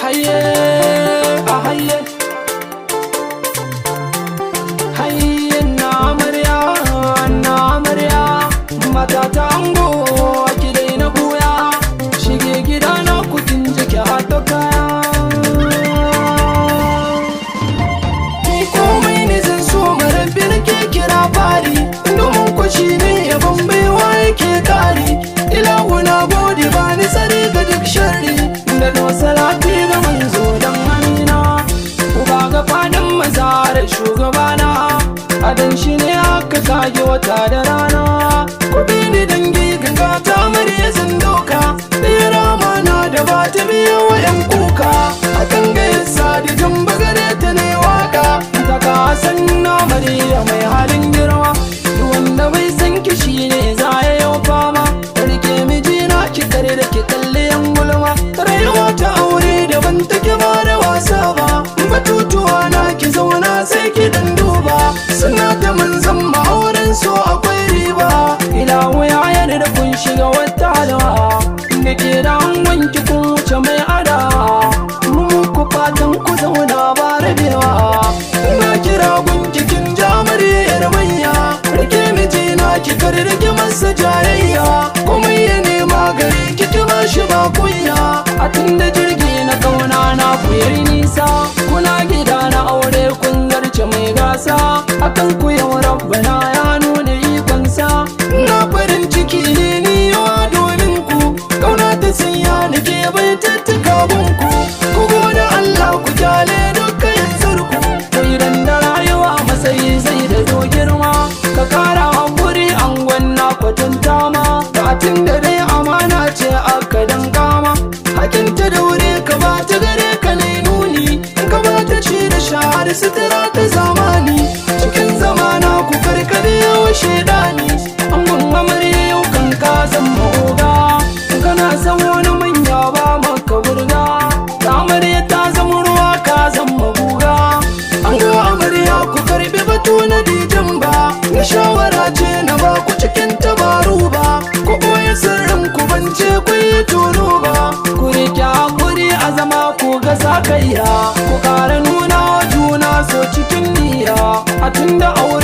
haye a haye haye na amarya mata ta ango ki daina buya shige gida na kudin jiki haɗa kaya komai ne zan so marabin ke kira fari domin kwashi ne yabon baiwa yake kari ilahu na gode ba ni tsari ga duk sharri da salati ga manzo dan amina uba ga fadin mazarar shugabana adan shi ne aka kage wata da rana kudi ni dangi ganga ta murya zan doka ɗera mana da ba ta biya wa yan kuka a tangayin sadijin bagare ta ne waka ta kasan na mariya mai halin girma wanda bai san kishi ne za ya yau fama rike mijina ki kare da ki kalli yan gulma rayuwa ta aure daban take ba da wasa ba batutuwa na ki zauna sai ki dan duba suna da manzan ma'auren so akwai riba ilahu ya yarda kun shiga wata halawa da ke da wanki kun wuce mai ada muku fatan ku zauna ba rabewa na kira gunkikin jamariyar manya rike mijina ki kare rike masa jayayya kuma ya nema gari kiki ba shi ba kunya a tunda jirgi na kauna na kuyar nisa kuna gida na aure kun zarce mai gasa akan ku yau rabbana ya nuna ikonsa na farin ciki ne ni yawa domin ku kauna ta sanya nake bai tattaka bunku ku gode Allah ku kyale dukkan sarku idan da rayuwa matsayi zai da zo girma ka kara hakuri an gwanna kwatanta ma katin da dai amana ce aka danka ma hakin ta daure ka ba ta gare ka ne nuni ka ba ta ci da shahar sutura ta zamani cikin zamana ku karkare yawa shaidani an gun amarya yau kan ka zama oga kana san wani manya ba maka burga ta amarya ta zama ruwa ka zama guga an ga amarya ku karbi batu na dijan ba na shawara ce na ba ku cikin tabaru ba ku ɓoye sirrin ku bance ku yi tono ba ku rike hakuri a zama ku ga sakayya ku ƙara nuna wa juna so cikin niyya a tunda aure